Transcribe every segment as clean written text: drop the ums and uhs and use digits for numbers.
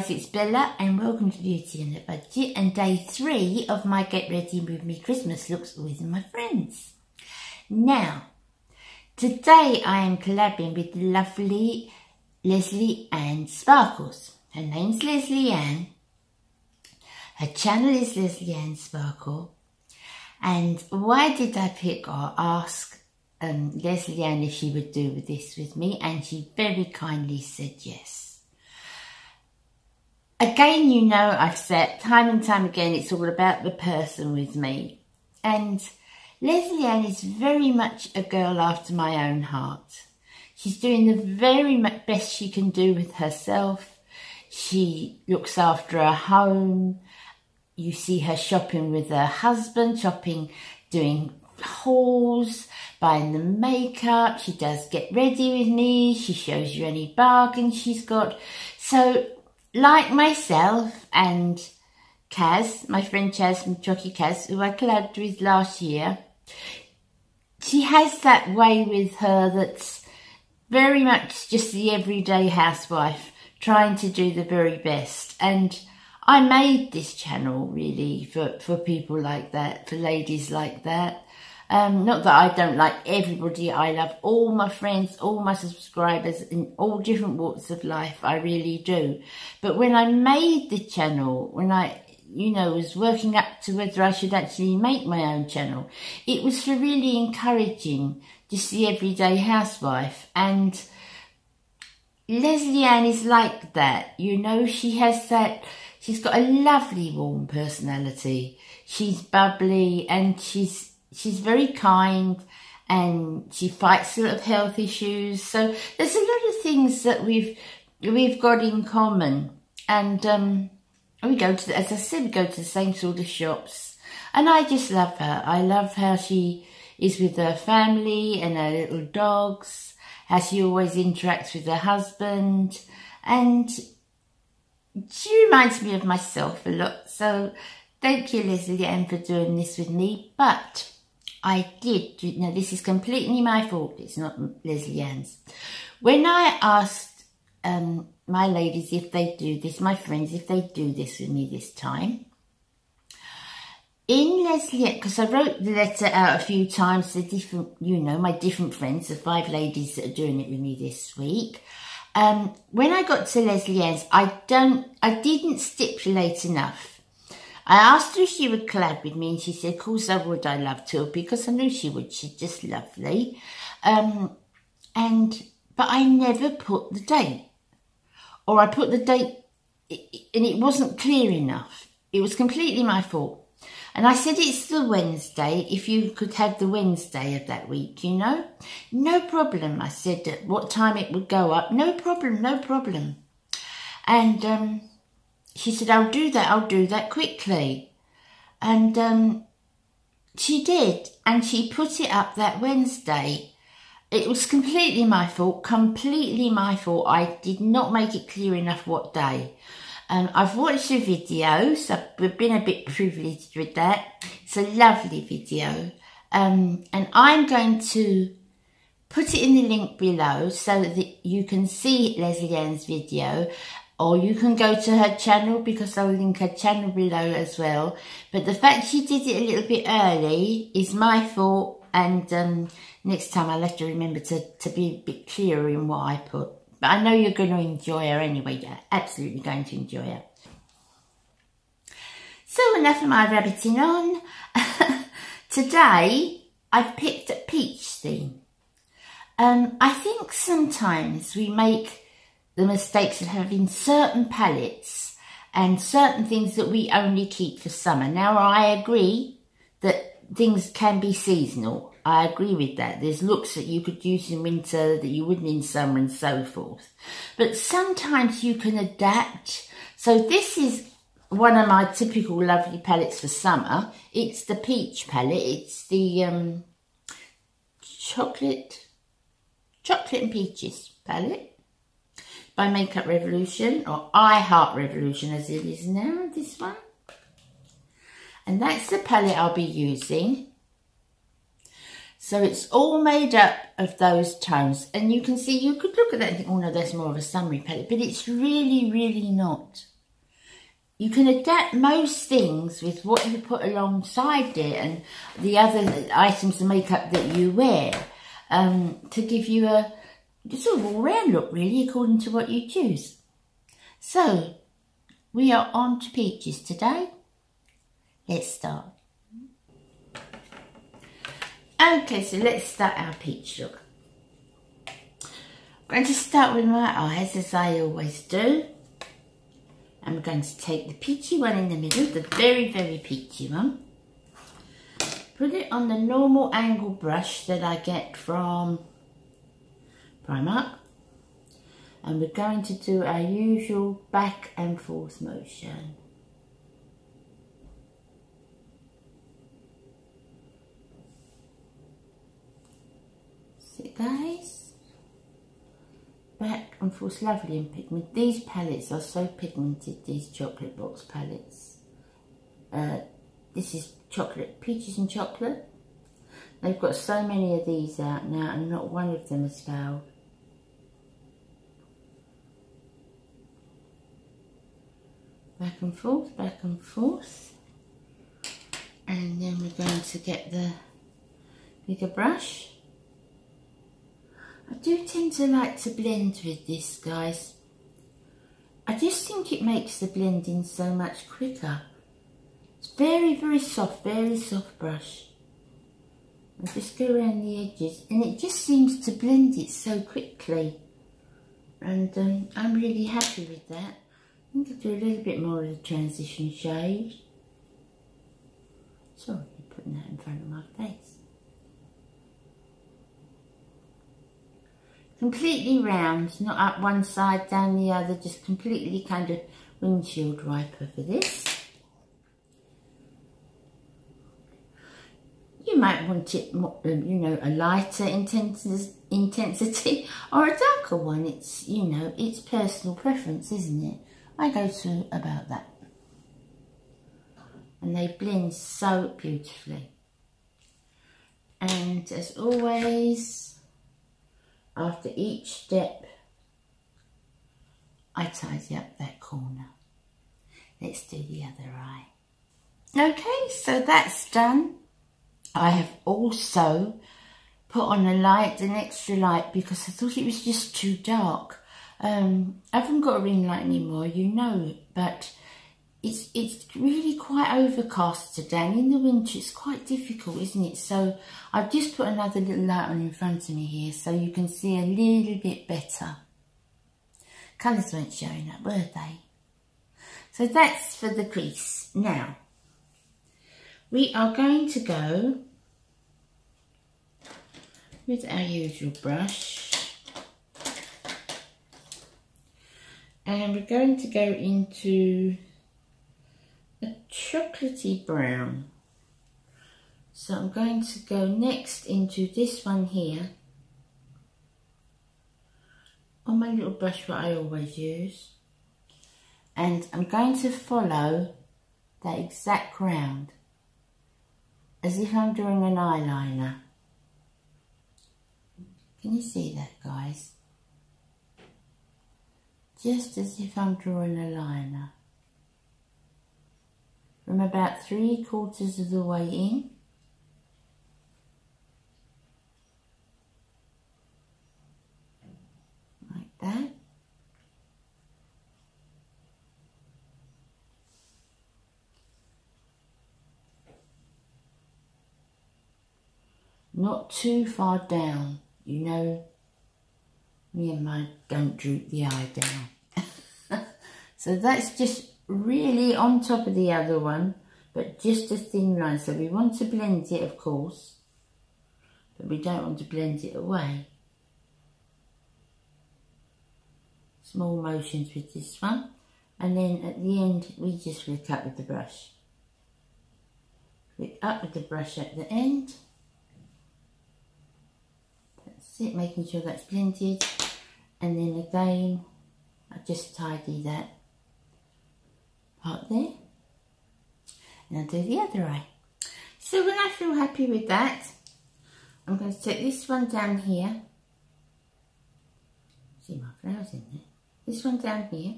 guys, it's Bella and welcome to Beauty and the Budget and day 3 of my Get Ready With Me Christmas looks with my friends. Now, today I am collabing with the lovely Lesley Anne Sparkles. Her name's Lesley Anne. Her channel is Lesley Anne Sparkle. And why did I pick or ask Lesley Anne if she would do this with me? And she very kindly said yes. Again, you know, I've said time and time again, it's all about the person with me. And Leslyanne is very much a girl after my own heart. She's doing the very best she can do with herself. She looks after her home. You see her shopping with her husband, doing hauls, buying the makeup. She does Get Ready With Me. She shows you any bargains she's got. So, like myself and Kaz, my friend Chaz from Jockey Kaz, who I collabed with last year, she has that way with her that's very much just the everyday housewife trying to do the very best. And I made this channel really for people like that, for ladies like that. Not that I don't like everybody. I love all my friends, all my subscribers in all different walks of life. I really do. But when I made the channel, when I, was working up to whether I should actually make my own channel, it was for really encouraging just the everyday housewife. And Leslyanne is like that. She has that, she's got a lovely warm personality. She's bubbly and she's very kind and she fights a lot of health issues. So there's a lot of things that we've got in common. And we go to, as I said, we go to the same sort of shops. And I just love her. I love how she is with her family and her little dogs, how she always interacts with her husband. And she reminds me of myself a lot. So thank you, Lesley Anne, for doing this with me. But I did, this is completely my fault. It's not Lesley Anne's. When I asked my ladies if they do this, my friends, if they do this with me this time, in Lesley, because I wrote the letter out a few times to different, my different friends, the 5 ladies that are doing it with me this week. When I got to Lesley Anne's, I didn't stipulate enough. I asked her if she would collab with me and she said, of course I would, I love to, because I knew she would, she's just lovely. But I never put the date. Or I put the date and it wasn't clear enough. It was completely my fault. And I said it's the Wednesday, if you could have the Wednesday of that week, No problem. I said at what time it would go up. No problem, no problem. And she said, I'll do that quickly. And she did. And she put it up that Wednesday. It was completely my fault, I did not make it clear enough what day. I've watched the video, so I've been a bit privileged with that. It's a lovely video. And I'm going to put it in the link below so that you can see Lesley Anne's video. Or you can go to her channel because I'll link her channel below as well. But the fact she did it a little bit early is my fault. And next time I'll have to remember to be a bit clearer in what I put. But I know you're going to enjoy her anyway. You're absolutely going to enjoy her. So enough of my rabbiting on. Today I've picked a peach theme. I think sometimes we make the mistakes of having certain palettes and certain things that we only keep for summer. Now, I agree that things can be seasonal. I agree with that. There's looks that you could use in winter that you wouldn't in summer and so forth. But sometimes you can adapt. So this is one of my typical lovely palettes for summer. It's the peach palette. It's the chocolate and peaches palette by Makeup Revolution, or I Heart Revolution as it is now, this one. And that's the palette I'll be using. So it's all made up of those tones. And you can see, you could look at that and think, oh no, that's more of a summery palette. But it's really, really not. you can adapt most things with what you put alongside it and the other items of makeup that you wear to give you a sort of all-round look, really, according to what you choose. So, we are on to peaches today. Let's start. Okay, so let's start our peach look. I'm going to start with my eyes, as I always do. I'm going to take the peachy one in the middle, the very, very peachy one. Put it on the normal angle brush that I get from Primark. And we're going to do our usual back and forth motion. See, guys? Back and forth, lovely and pigmented. These palettes are so pigmented, these chocolate box palettes. This is chocolate, peaches and chocolate. They've got so many of these out now and not one of them has failed. Back and forth, back and forth. And then we're going to get the bigger brush. I do tend to like to blend with this, guys. I just think it makes the blending so much quicker. It's very, very soft brush. I just go around the edges and it just seems to blend it so quickly. And I'm really happy with that. I think I'll do a little bit more of the transition shade. Sorry, putting that in front of my face. Completely round, not up one side, down the other, just completely kind of windshield wiper for this. You might want it more, you know, a lighter intensity or a darker one. It's, you know, it's personal preference, isn't it? I go to about that. And they blend so beautifully. And as always, after each step, I tidy up that corner. Let's do the other eye. Okay, so that's done. I have also put on a light, an extra light, because I thought it was just too dark. I haven't got a ring light anymore, you know, but it's really quite overcast today, and in the winter it's quite difficult, isn't it? So I've just put another little light on in front of me here so you can see a little bit better. Colours weren't showing up, were they? So that's for the crease. Now, we are going to go with our usual brush. And we're going to go into a chocolatey brown. So I'm going to go next into this one here on my little brush that I always use, and I'm going to follow that exact round as if I'm drawing an eyeliner. Can you see that, guys? Just as if I'm drawing a liner. From about 3/4 of the way in. Like that. Not too far down, you know. Me and mine don't droop the eye down. So that's just really on top of the other one, but just a thin line. So we want to blend it, of course, but we don't want to blend it away. Small motions with this one, and then at the end we just flick up with the brush. Flick up with the brush at the end. That's it, making sure that's blended. And then again, I just tidy that part there. And I'll do the other eye. So when I feel happy with that, I'm going to take this one down here. See my flowers in there. This one down here.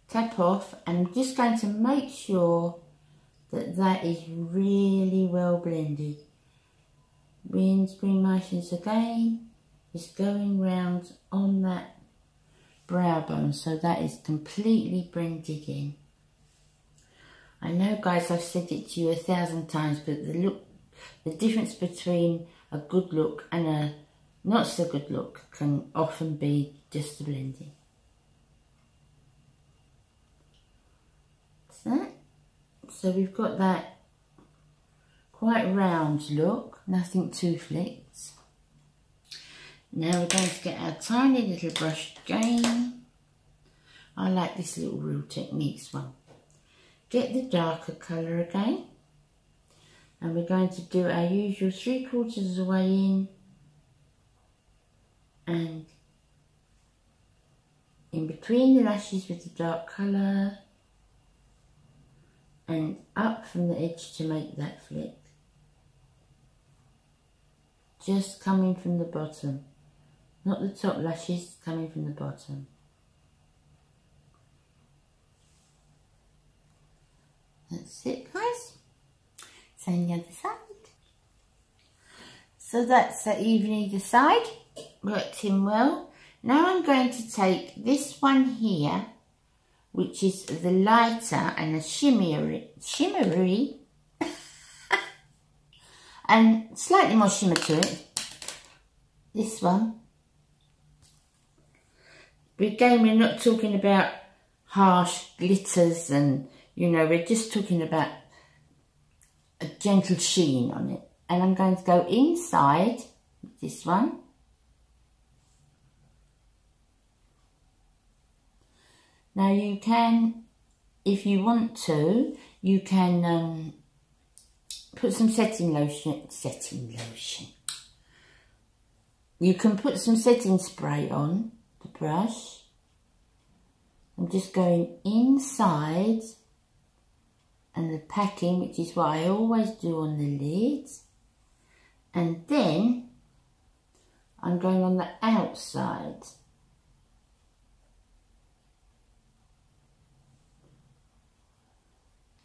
tap off, and I'm just going to make sure that that is really well blended. Rinse green motions again, just going round on that brow bone so that is completely blended in. I know guys, I've said it to you 1,000 times, but the difference between a good look and a not so good look can often be just the blending. So we've got that quite round look, nothing too flicked. Now we're going to get our tiny little brush again. I like this little Real Techniques one. Get the darker colour again, and we're going to do our usual 3/4 of the way in and in between the lashes with the dark colour and up from the edge to make that flick. Just coming from the bottom, not the top lashes, coming from the bottom. That's it guys. Same the other side. So that's that even either side, worked in well. Now I'm going to take this one here, which is the lighter and the shimmery and slightly more shimmer to it. This one. But again, we're not talking about harsh glitters and, you know, we're just talking about a gentle sheen on it. And I'm going to go inside with this one. Now you can, if you want to, you can put some setting lotion. You can put some setting spray on the brush. I'm just going inside and the packing, which is what I always do on the lid. And then I'm going on the outside.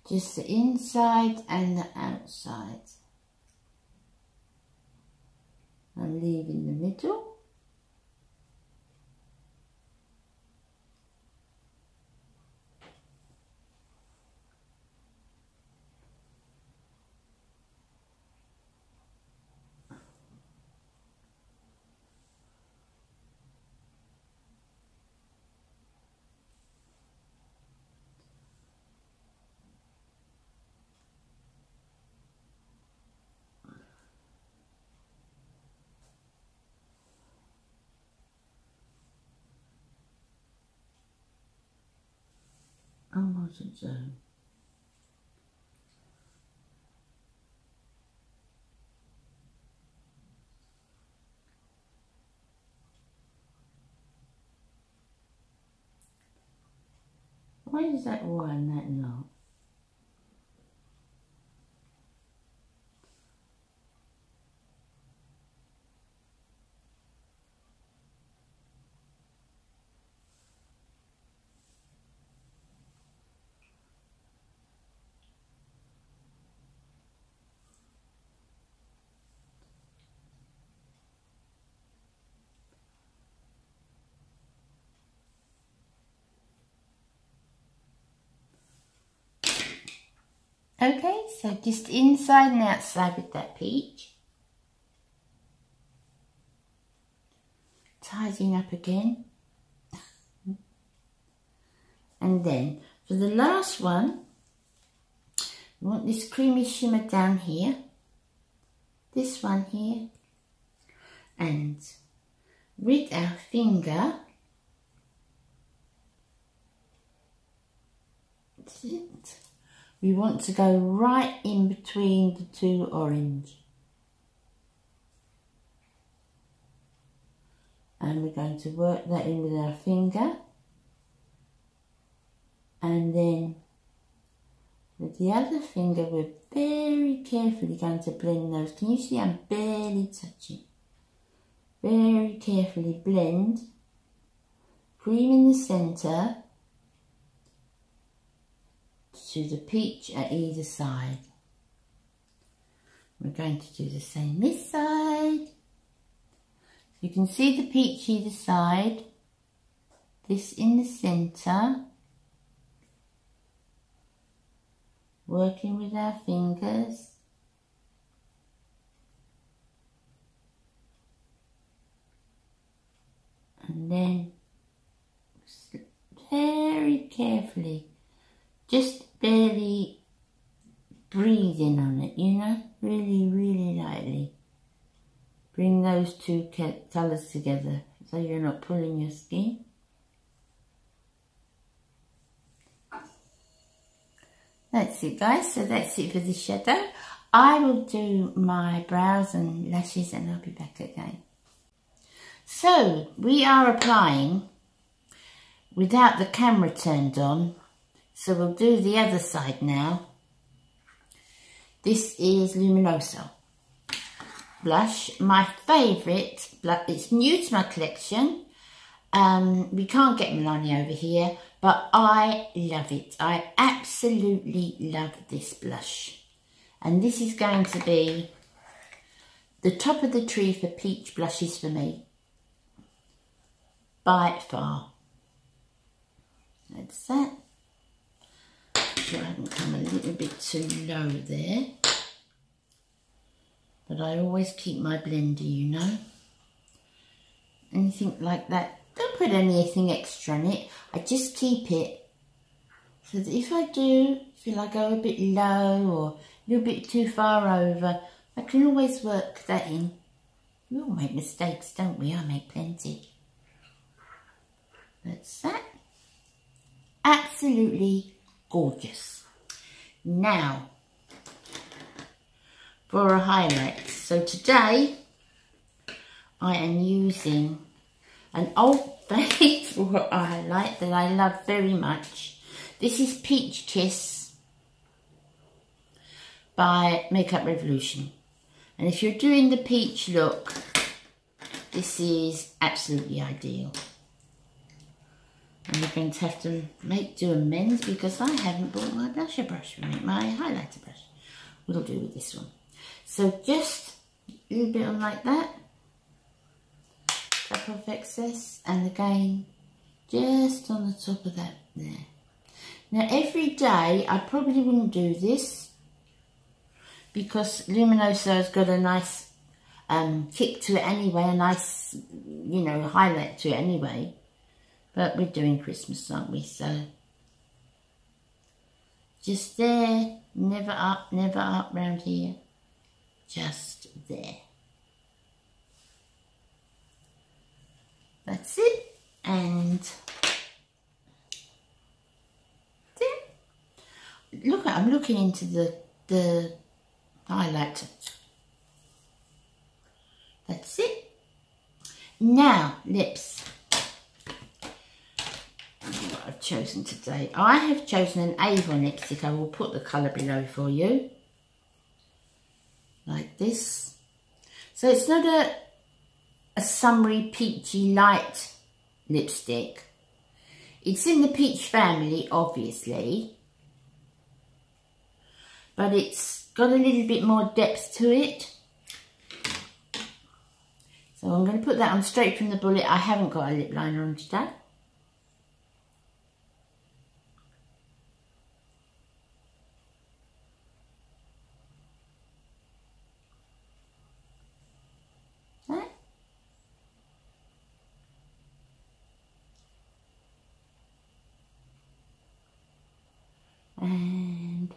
Just the inside and the outside. I'm leaving the middle. Wasn't so. Why is that one and that not? Okay, so just inside and outside with that peach. Tidying up again. And then for the last one, we want this creamy shimmer down here. This one here. And with our finger, that's it. We want to go right in between the two orange. And we're going to work that in with our finger. And then with the other finger, we're very carefully going to blend those. Can you see I'm barely touching? Very carefully blend. Cream in the centre. to the peach at either side. We're going to do the same this side. You can see the peach either side, this in the centre, working with our fingers. And then very carefully, just barely breathing on it, you know, really, really lightly. Bring those two colours together so you're not pulling your skin. That's it, guys, so that's it for the shadow. I will do my brows and lashes and I'll be back again. So we are applying without the camera turned on, so we'll do the other side now. This is Luminoso blush, my favourite blush. It's new to my collection. We can't get Milani over here, but I love it. I absolutely love this blush. And this is going to be the top of the tree for peach blushes for me, by far. That's that. Sure, I haven't come a little bit too low there. But I always keep my blender, you know. Anything like that, don't put anything extra on it. I just keep it so that if I do feel I go a bit low or a little bit too far over, I can always work that in. We all make mistakes, don't we? I make plenty. That's that. Absolutely gorgeous. Now, for a highlight. So today, I am using an old faithful highlight that I love very much. This is Peach Kiss by Makeup Revolution. And if you're doing the peach look, this is absolutely ideal. And we're going to have to do amends because I haven't brought my blusher brush with me, my highlighter brush. We'll do with this one. So just a little bit on like that. Tap off excess, and again, just on the top of that there. Now every day, I probably wouldn't do this because Luminoso has got a nice kick to it anyway, a nice, you know, highlight to it anyway. But we're doing Christmas, aren't we? So just there, never up round here. Just there. That's it. And there. Look, I'm looking into the highlighter. That's it. Now, lips. What I've chosen today. I have chosen an Avon lipstick. I will put the colour below for you. Like this. So it's not a summery peachy light lipstick. It's in the peach family, obviously, but it's got a little bit more depth to it. So I'm going to put that on straight from the bullet. I haven't got a lip liner on today. And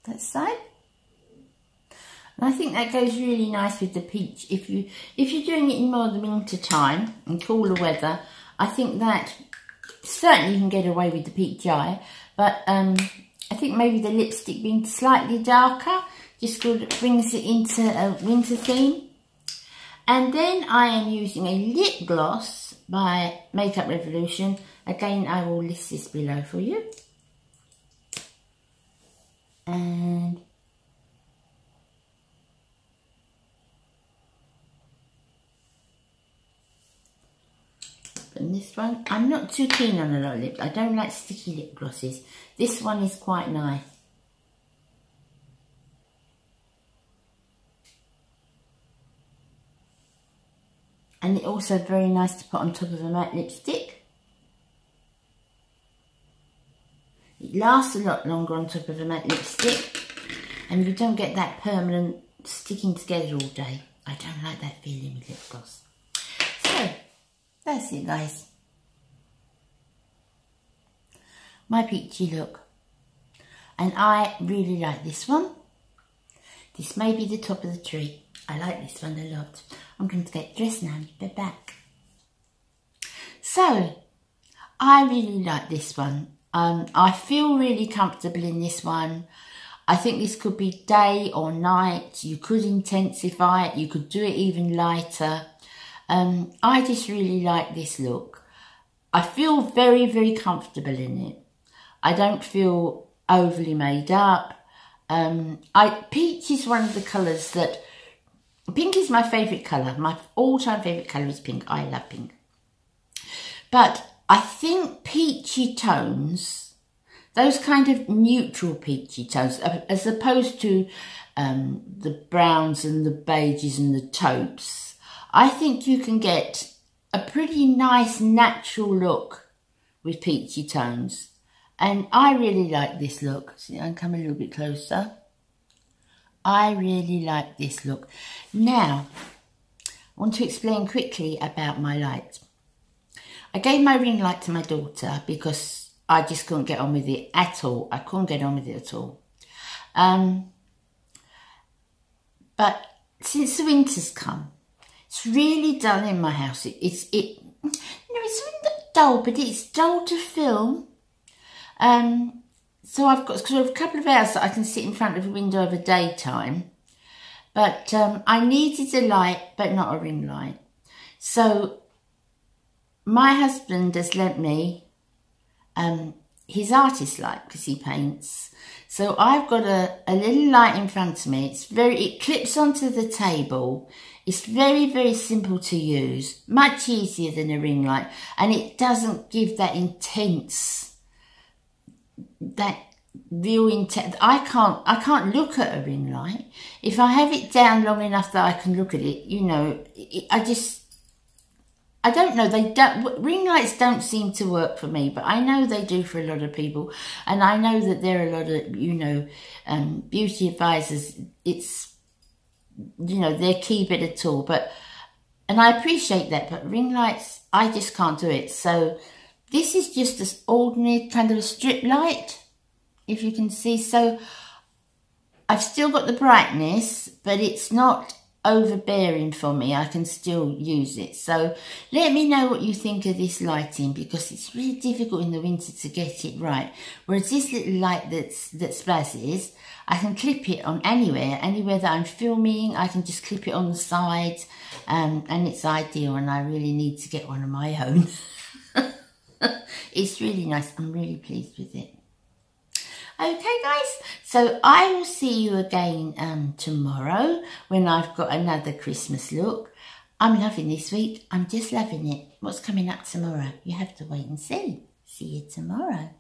that side. And I think that goes really nice with the peach. If you're doing it in more the winter time and cooler weather, I think that certainly you can get away with the peach eye. But I think maybe the lipstick being slightly darker just brings it into a winter theme. And then I am using a lip gloss by Makeup Revolution. Again, I will list this below for you. And And this one, I'm not too keen on a lot of lips. I don't like sticky lip glosses. This one is quite nice. And it's also very nice to put on top of a matte lipstick. It lasts a lot longer on top of a matte lipstick. And you don't get that permanent sticking together all day. I don't like that feeling with lip gloss. So, that's it, guys. My peachy look. And I really like this one. This may be the top of the tree. I like this one a lot. I'm going to get dressed now and be back. So, I really like this one. I feel really comfortable in this one. I think this could be day or night. You could intensify it. You could do it even lighter. I just really like this look. I feel very, very comfortable in it. I don't feel overly made up. Peach is one of the colours that... Pink is my favourite colour. My all-time favourite colour is pink. I love pink. But I think peachy tones, those kind of neutral peachy tones, as opposed to the browns and the beiges and the taupes, I think you can get a pretty nice natural look with peachy tones. And I really like this look. See, I can come a little bit closer. I really like this look. Now, I want to explain quickly about my light. I gave my ring light to my daughter because I just couldn't get on with it at all. I couldn't get on with it at all. But since the winter's come, it's really dull in my house. It's dull, but it's dull to film. So I've got sort of a couple of hours that I can sit in front of a window over daytime. But I needed a light, but not a ring light. So my husband has lent me his artist light because he paints. So I've got a little light in front of me. It clips onto the table. It's very, very simple to use, much easier than a ring light, and it doesn't give that intense, that real intense. I can't look at a ring light. If I have it down long enough that I can look at it, you know, I don't know, ring lights don't seem to work for me, but I know they do for a lot of people. And I know that there are a lot of, you know, beauty advisors, it's, you know, their key bit at all. And I appreciate that, but ring lights, I just can't do it. So this is just this ordinary kind of a strip light, if you can see. So I've still got the brightness, but it's not overbearing for me. I can still use it. So let me know what you think of this lighting, because it's really difficult in the winter to get it right. Whereas this little light that splazzes, I can clip it on anywhere that I'm filming. I can just clip it on the side, and it's ideal. And I really need to get one of my own. It's really nice. I'm really pleased with it. Okay, guys, so I will see you again tomorrow when I've got another Christmas look. I'm loving this week. I'm just loving it. What's coming up tomorrow? You have to wait and see. See you tomorrow.